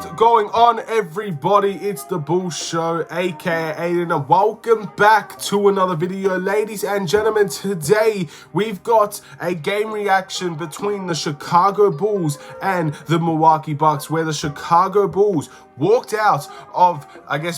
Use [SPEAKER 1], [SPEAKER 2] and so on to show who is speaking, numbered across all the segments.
[SPEAKER 1] What's going on, everybody? It's the Bull Show, aka Aiden, and welcome back to another video. Ladies and gentlemen, today we've got a game reaction between the Chicago Bulls and the Milwaukee Bucks, where the Chicago Bulls walked out of,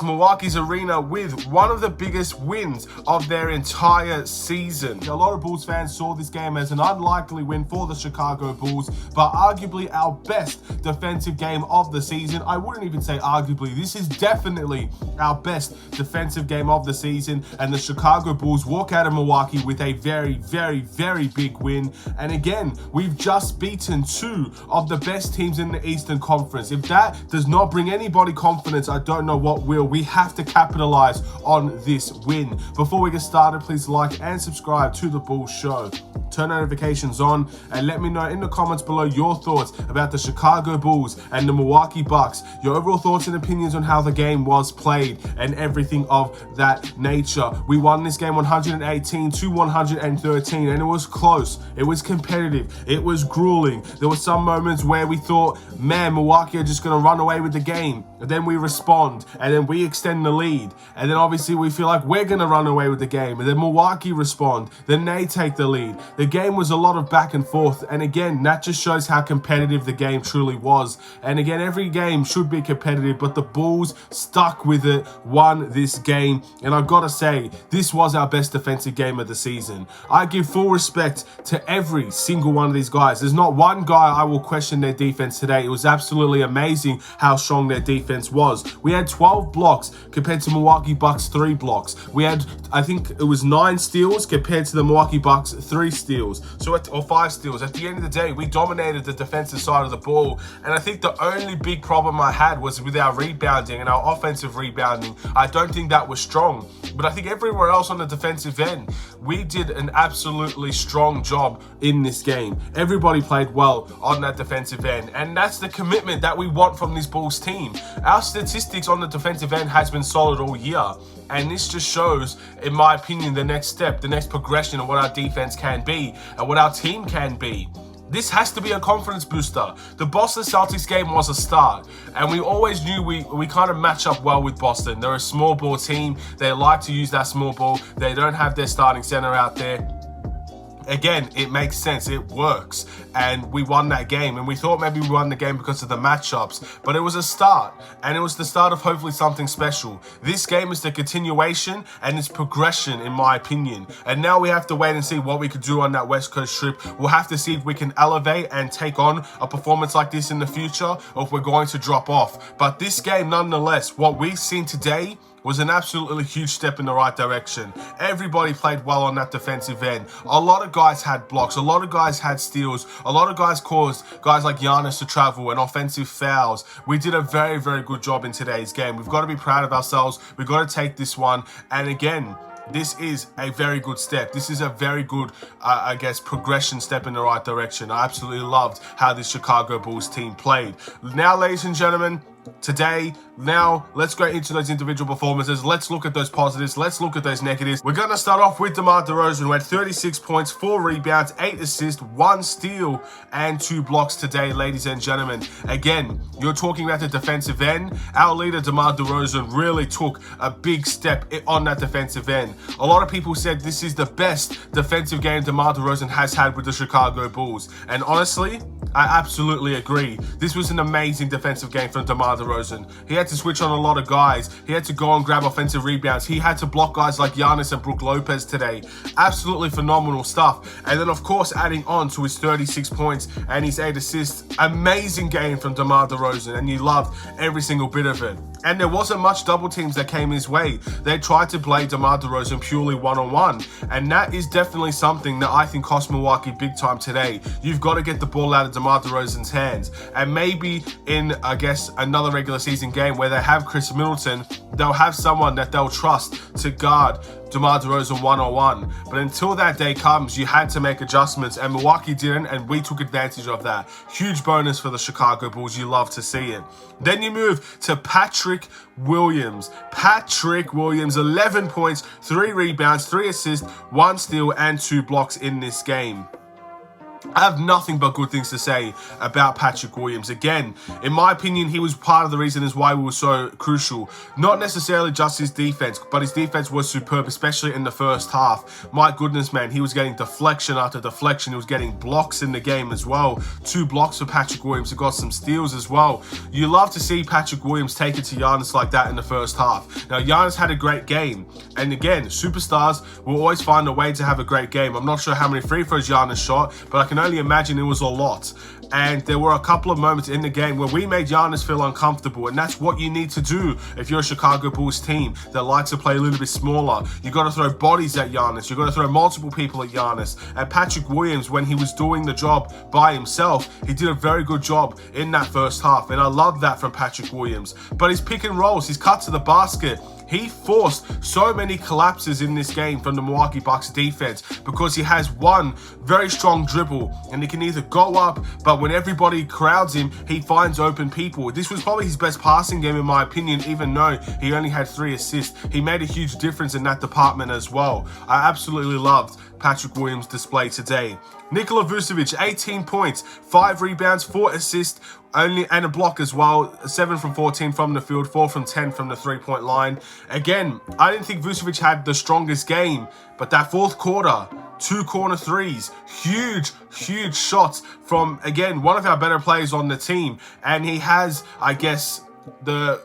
[SPEAKER 1] Milwaukee's arena with one of the biggest wins of their entire season. A lot of Bulls fans saw this game as an unlikely win for the Chicago Bulls, but arguably our best defensive game of the season. I wouldn't even say arguably, this is definitely our best defensive game of the season, and the Chicago Bulls walk out of Milwaukee with a very, very big win. And again, we've just beaten two of the best teams in the Eastern Conference. If that does not bring anybody confidence, I don't know what will. We have to capitalize on this win. Before we get started, please like and subscribe to the Bull Show. Turn notifications on and let me know in the comments below your thoughts about the Chicago Bulls and the Milwaukee Bucks, your overall thoughts and opinions on how the game was played and everything of that nature. We won this game 118 to 113, and it was close, it was competitive, it was grueling. There were some moments where we thought, man, Milwaukee are just going to run away with the game, and then we respond, and then we extend the lead, and then obviously we feel like we're going to run away with the game, and then Milwaukee respond, then they take the lead. The game was a lot of back and forth, and again, that just shows how competitive the game truly was. And again, every game should be competitive, but the Bulls stuck with it, won this game, and I've got to say, this was our best defensive game of the season. I give full respect to every single one of these guys. There's not one guy I will question their defense today. It was absolutely amazing how strong their defense was. We had 12 blocks compared to Milwaukee Bucks 3 blocks. We had, I think it was 9 steals compared to the Milwaukee Bucks 3 steals. Or 5 steals. At the end of the day, we dominated the defensive side of the ball, and I think the only big problem I had was with our rebounding and our offensive rebounding. I don't think that was strong, but I think everywhere else on the defensive end, we did an absolutely strong job in this game. Everybody played well on that defensive end, and that's the commitment that we want from this Bulls team. Our statistics on the defensive end has been solid all year, and this just shows, in my opinion, the next step, the next progression of what our defense can be and what our team can be. This has to be a confidence booster. The Boston Celtics game was a start, and we always knew we kind of match up well with Boston. They're a small ball team. They like to use that small ball. They don't have their starting center out there. Again, it makes sense, it works, and we won that game, and we thought maybe we won the game because of the matchups, but it was a start, and it was the start of hopefully something special. This game is the continuation and its progression, in my opinion, and now we have to wait and see what we could do on that West Coast trip. We'll have to see if we can elevate and take on a performance like this in the future, or if we're going to drop off. But this game, nonetheless, what we've seen today was an absolutely huge step in the right direction. Everybody played well on that defensive end. A lot of guys had blocks. A lot of guys had steals. A lot of guys caused guys like Giannis to travel and offensive fouls. We did a very good job in today's game. We've got to be proud of ourselves. We've got to take this one. And again, this is a very good step. This is a very good, progression step in the right direction. I absolutely loved how this Chicago Bulls team played. Now, ladies and gentlemen, now let's go into those individual performances. Let's look at those positives. Let's look at those negatives. We're going to start off with DeMar DeRozan, who had 36 points, 4 rebounds, 8 assists, 1 steal, and 2 blocks today, ladies and gentlemen. Again, you're talking about the defensive end. Our leader, DeMar DeRozan, really took a big step on that defensive end. A lot of people said this is the best defensive game DeMar DeRozan has had with the Chicago Bulls. And honestly, I absolutely agree. This was an amazing defensive game from DeMar DeRozan. He had to switch on a lot of guys. He had to go and grab offensive rebounds. He had to block guys like Giannis and Brook Lopez today. Absolutely phenomenal stuff. And then, of course, adding on to his 36 points and his 8 assists. Amazing game from DeMar DeRozan, and you loved every single bit of it. And there wasn't much double teams that came his way. They tried to play DeMar DeRozan purely one-on-one, and that is definitely something that I think cost Milwaukee big time today. You've got to get the ball out of DeMar DeRozan's hands, and maybe in, another regular season game where they have Chris Middleton, they'll have someone that they'll trust to guard DeMar DeRozan one-on-one. But until that day comes, you had to make adjustments, and Milwaukee didn't, and we took advantage of that. Huge bonus for the Chicago Bulls. You love to see it. Then you move to Patrick Williams. Patrick Williams, 11 points, 3 rebounds, 3 assists, 1 steal, and 2 blocks in this game. I have nothing but good things to say about Patrick Williams. Again, in my opinion, he was part of the reason is why we were so crucial. Not necessarily just his defense, but his defense was superb, especially in the first half. My goodness, man, he was getting deflection after deflection. He was getting blocks in the game as well. 2 blocks for Patrick Williams. He got some steals as well. You love to see Patrick Williams take it to Giannis like that in the first half. Now, Giannis had a great game. And again, superstars will always find a way to have a great game. I'm not sure how many free throws Giannis shot, but I can only imagine it was a lot. And there were a couple of moments in the game where we made Giannis feel uncomfortable, and that's what you need to do if you're a Chicago Bulls team that likes to play a little bit smaller. You got to throw bodies at Giannis. You got to throw multiple people at Giannis. And Patrick Williams, when he was doing the job by himself, he did a very good job in that first half, and I love that from Patrick Williams. But his pick and rolls, his cut to the basket, he forced so many collapses in this game from the Milwaukee Bucks defense because he has one very strong dribble and he can either go up, but when everybody crowds him, he finds open people. This was probably his best passing game in my opinion, even though he only had 3 assists. He made a huge difference in that department as well. I absolutely loved Patrick Williams' display today. Nikola Vucevic, 18 points, 5 rebounds, 4 assists, and a block as well. 7 from 14 from the field, 4 from 10 from the 3-point line. Again, I didn't think Vucevic had the strongest game, but that fourth quarter, 2 corner threes, huge shots from, again, one of our better players on the team. And he has, I guess, the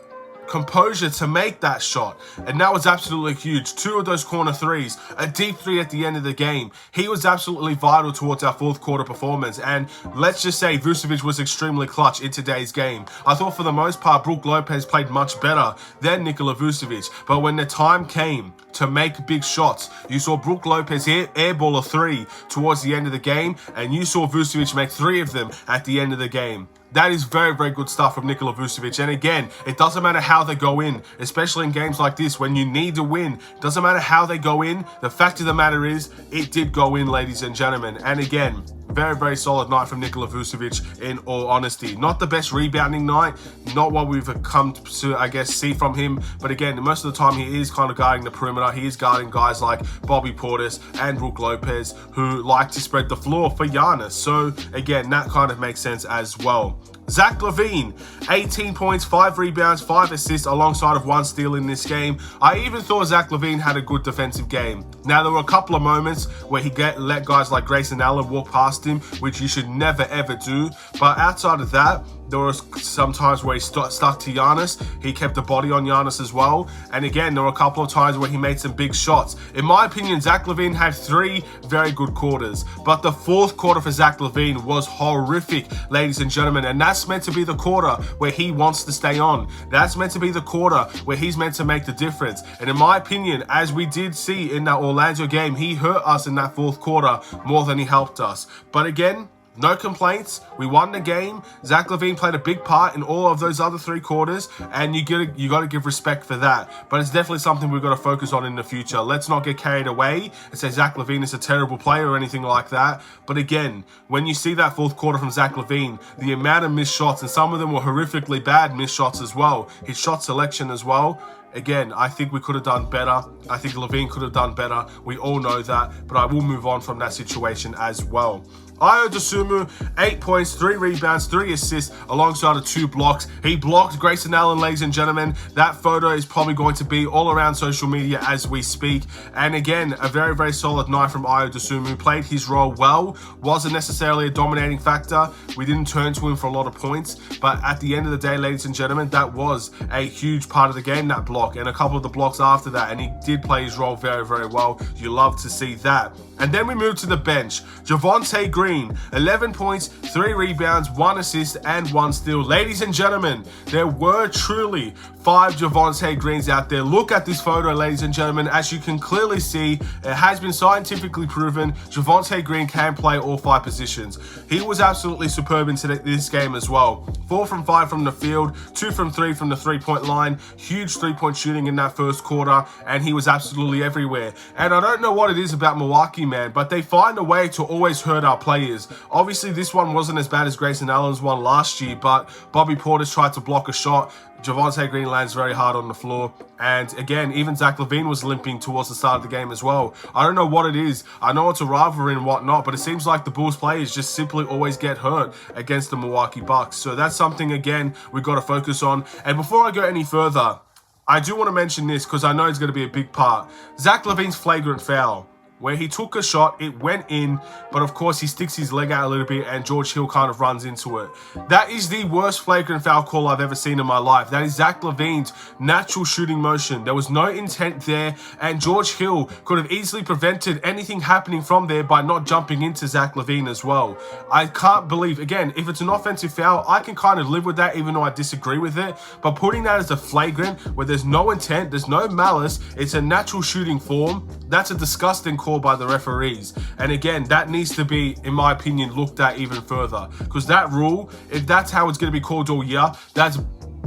[SPEAKER 1] composure to make that shot, and that was absolutely huge. 2 of those corner threes, a deep 3 at the end of the game. He was absolutely vital towards our fourth quarter performance, and let's just say Vucevic was extremely clutch in today's game. I thought for the most part Brook Lopez played much better than Nikola Vucevic, but when the time came to make big shots, you saw Brook Lopez airball a 3 towards the end of the game, and you saw Vucevic make 3 of them at the end of the game. That is very, very good stuff from Nikola Vucevic. And again, it doesn't matter how they go in, especially in games like this when you need to win. It doesn't matter how they go in. The fact of the matter is, it did go in, ladies and gentlemen. And again, very, very solid night from Nikola Vucevic, in all honesty. Not the best rebounding night, not what we've come to, I guess, see from him. But again, most of the time he is kind of guarding the perimeter. He is guarding guys like Bobby Portis and Brook Lopez, who like to spread the floor for Giannis. So again, that kind of makes sense as well. Zach LaVine, 18 points, 5 rebounds, 5 assists alongside of 1 steal in this game. I even thought Zach LaVine had a good defensive game. Now, there were a couple of moments where he let guys like Grayson Allen walk past him, which you should never ever do. But outside of that, there were some times where he stuck to Giannis. He kept the body on Giannis as well. And again, there were a couple of times where he made some big shots. In my opinion, Zach LaVine had 3 very good quarters. But the fourth quarter for Zach LaVine was horrific, ladies and gentlemen. And that's meant to be the quarter where he wants to stay on. That's meant to be the quarter where he's meant to make the difference. And in my opinion, as we did see in that Orlando game, he hurt us in that fourth quarter more than he helped us. But again, no complaints. We won the game. Zach LaVine played a big part in all of those other 3 quarters, and you got to give respect for that. But it's definitely something we've got to focus on in the future. Let's not get carried away and say Zach LaVine is a terrible player or anything like that. But again, when you see that fourth quarter from Zach LaVine, the amount of missed shots, and some of them were horrifically bad missed shots as well. His shot selection as well. Again, I think we could have done better. I think LaVine could have done better. We all know that, but I will move on from that situation as well. Ayo Dosunmu, 8 points, 3 rebounds, 3 assists, alongside of 2 blocks. He blocked Grayson Allen, ladies and gentlemen. That photo is probably going to be all around social media as we speak. And again, a very, very solid night from Ayo Dosunmu. Played his role well. Wasn't necessarily a dominating factor. We didn't turn to him for a lot of points. But at the end of the day, ladies and gentlemen, that was a huge part of the game, that block. And a couple of the blocks after that. And he did play his role very, very well. You love to see that. And then we move to the bench. Javonte Green, 11 points, 3 rebounds, 1 assist, and 1 steal. Ladies and gentlemen, there were truly 5 Javonte Greens out there. Look at this photo, ladies and gentlemen. As you can clearly see, it has been scientifically proven Javonte Green can play all 5 positions. He was absolutely superb in this game as well. 4 from 5 from the field, 2 from 3 from the 3-point line. Huge 3-point shooting in that first quarter, and he was absolutely everywhere. And I don't know what it is about Milwaukee, man, but they find a way to always hurt our players. players. Obviously, this one wasn't as bad as Grayson Allen's one last year, but Bobby Portis tried to block a shot. Javonte Green lands very hard on the floor. And again, even Zach LaVine was limping towards the start of the game as well. I don't know what it is. I know it's a rivalry and whatnot, but it seems like the Bulls players just simply always get hurt against the Milwaukee Bucks. So that's something, again, we've got to focus on. And before I go any further, I do want to mention this because I know it's going to be a big part. Zach LaVine's flagrant foul, where he took a shot, it went in, but of course he sticks his leg out a little bit and George Hill kind of runs into it. That is the worst flagrant foul call I've ever seen in my life. That is Zach LaVine's natural shooting motion. There was no intent there, and George Hill could have easily prevented anything happening from there by not jumping into Zach LaVine as well. I can't believe, again, if it's an offensive foul, I can kind of live with that even though I disagree with it, but putting that as a flagrant where there's no intent, there's no malice, it's a natural shooting form, that's a disgusting call by the referees. And again, that needs to be, in my opinion, looked at even further, because that rule, if that's how it's going to be called all year, that's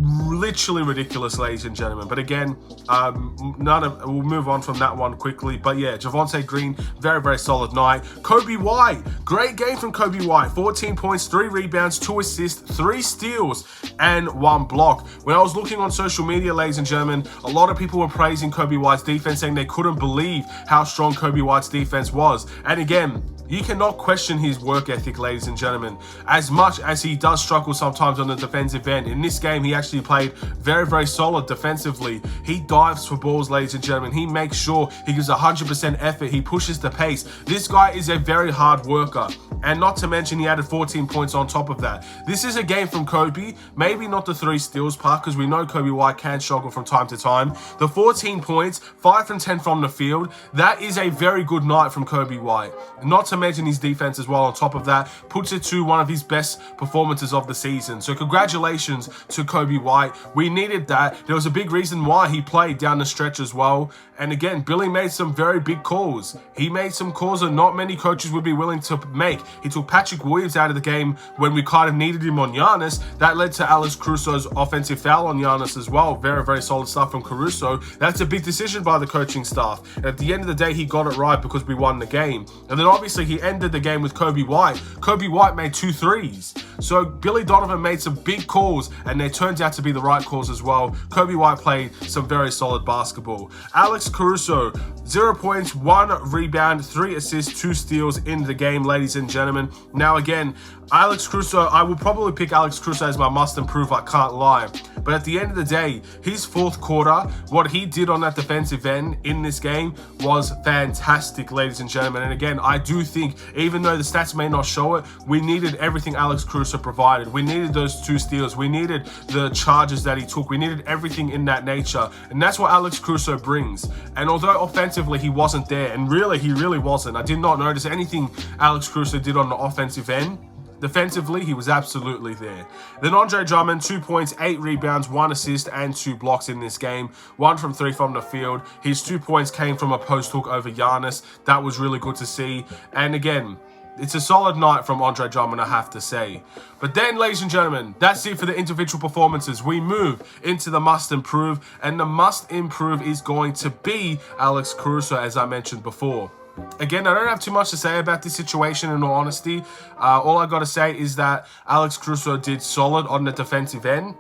[SPEAKER 1] literally ridiculous, ladies and gentlemen. But again, we'll move on from that one quickly. But yeah, Javonte Green, very, very solid night. Kobe White, great game from Kobe White. 14 points, 3 rebounds, 2 assists, 3 steals, and 1 block. When I was looking on social media, ladies and gentlemen, a lot of people were praising Kobe White's defense, saying they couldn't believe how strong Kobe White's defense was. And again, you cannot question his work ethic, ladies and gentlemen. As much as he does struggle sometimes on the defensive end, in this game, he actually played very, very solid defensively. He dives for balls, ladies and gentlemen. He makes sure he gives 100% effort. He pushes the pace. This guy is a very hard worker. And not to mention, he added 14 points on top of that. This is a game from Kobe. Maybe not the 3 steals part, because we know Kobe White can struggle from time to time. The 14 points, 5 from 10 from the field. That is a very good night from Kobe White. Not to mention his defense as well on top of that, puts it to one of his best performances of the season. So congratulations to Kobe White. We needed that. There was a big reason why he played down the stretch as well. And again, Billy made some very big calls. He made some calls that not many coaches would be willing to make. He took Patrick Williams out of the game when we kind of needed him on Giannis. That led to Alex Caruso's offensive foul on Giannis as well. Very, very solid stuff from Caruso. That's a big decision by the coaching staff. And at the end of the day, he got it right because we won the game. And then obviously he ended the game with Kobe White. Kobe White made 2 threes. So Billy Donovan made some big calls, and they turned out to be the right calls as well. Kobe White played some very solid basketball. Alex Caruso, 0 points, 1 rebound, 3 assists, 2 steals in the game, ladies and gentlemen. Now again, Alex Caruso, I will probably pick Alex Caruso as my must improve, I can't lie. But at the end of the day, his 4th quarter, what he did on that defensive end in this game was fantastic, ladies and gentlemen. And again, I do think, even though the stats may not show it, we needed everything Alex Caruso provided. We needed those 2 steals. We needed the charges that he took. We needed everything in that nature. And that's what Alex Caruso brings. And although offensively he wasn't there, and really, he really wasn't. I did not notice anything Alex Caruso did on the offensive end. Defensively, he was absolutely there. Then Andre Drummond, 2 points, 8 rebounds, 1 assist, and 2 blocks in this game. 1 from 3 from the field. His 2 points came from a post hook over Giannis. That was really good to see. And again, it's a solid night from Andre Drummond, I have to say. But then, ladies and gentlemen, that's it for the individual performances. We move into the must improve, and the must improve is going to be Alex Caruso, as I mentioned before. Again, I don't have too much to say about this situation, in all honesty. All I got to say is that Alex Caruso did solid on the defensive end.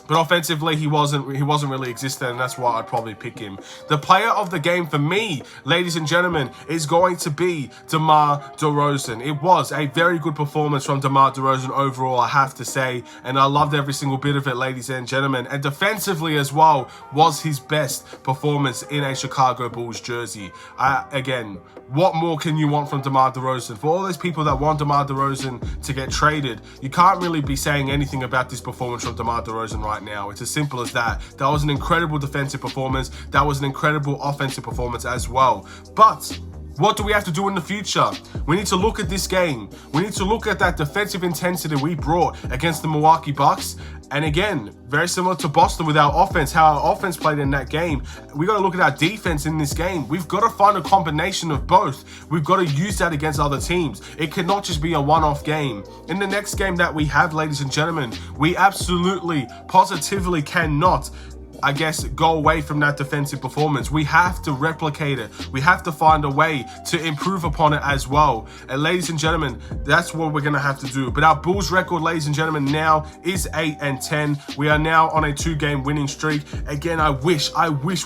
[SPEAKER 1] But offensively, he wasn't really existent, and that's why I'd probably pick him. The player of the game for me, ladies and gentlemen, is going to be DeMar DeRozan. It was a very good performance from DeMar DeRozan overall, I have to say, and I loved every single bit of it, ladies and gentlemen. And defensively as well, was his best performance in a Chicago Bulls jersey. Again, what more can you want from DeMar DeRozan? For all those people that want DeMar DeRozan to get traded, you can't really be saying anything about this performance from DeMar DeRozan right now. It's as simple as that. That was an incredible defensive performance. That was an incredible offensive performance as well. But what do we have to do in the future? We need to look at this game. We need to look at that defensive intensity we brought against the Milwaukee Bucks. And again, very similar to Boston with our offense, how our offense played in that game. We got to look at our defense in this game. We've got to find a combination of both. We've got to use that against other teams. It cannot just be a one-off game. In the next game that we have, ladies and gentlemen, we absolutely, positively cannot I guess, go away from that defensive performance. We have to replicate it. We have to find a way to improve upon it as well. And ladies and gentlemen, that's what we're going to have to do. But our Bulls record, ladies and gentlemen, now is 8-10. We are now on a 2-game winning streak. Again, I wish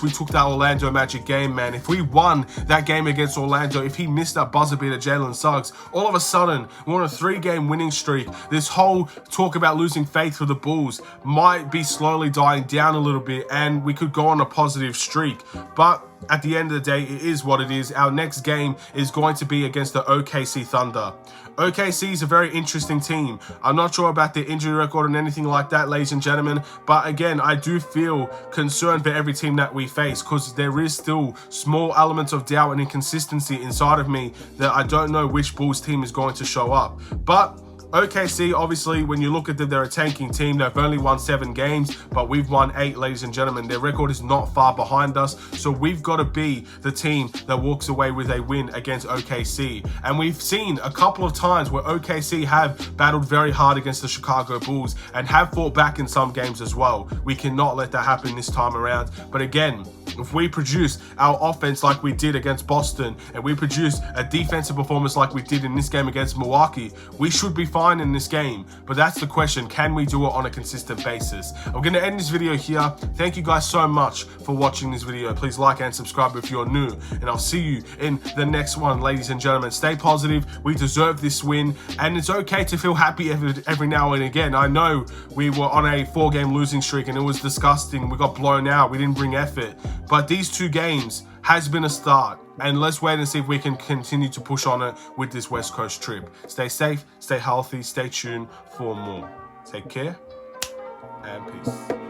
[SPEAKER 1] we took that Orlando Magic game, man. If we won that game against Orlando, if he missed that buzzer beater, Jalen Suggs, all of a sudden, we're on a 3-game winning streak. This whole talk about losing faith for the Bulls might be slowly dying down a little bit, and we could go on a positive streak. But at the end of the day, it is what it is. Our next game is going to be against the OKC Thunder. OKC is a very interesting team. I'm not sure about their injury record and anything like that, ladies and gentlemen. But again, I do feel concerned for every team that we face, because there is still small elements of doubt and inconsistency inside of me that I don't know which Bulls team is going to show up. But OKC, obviously, when you look at them, they're a tanking team. They've only won 7 games, but we've won 8, ladies and gentlemen. Their record is not far behind us, so we've got to be the team that walks away with a win against OKC. And we've seen a couple of times where OKC have battled very hard against the Chicago Bulls and have fought back in some games as well. We cannot let that happen this time around. But again, if we produce our offense like we did against Boston, and we produce a defensive performance like we did in this game against Milwaukee, we should be fine in this game. But that's the question, can we do it on a consistent basis? I'm going to end this video here. Thank you guys so much for watching this video. Please like and subscribe if you're new, and I'll see you in the next one, ladies and gentlemen. Stay positive. We deserve this win, and it's okay to feel happy every now and again. I know we were on a 4-game losing streak and it was disgusting. We got blown out. We didn't bring effort. But these 2 games has been a start, and let's wait and see if we can continue to push on it with this West Coast trip. Stay safe, stay healthy, stay tuned for more. Take care, and peace.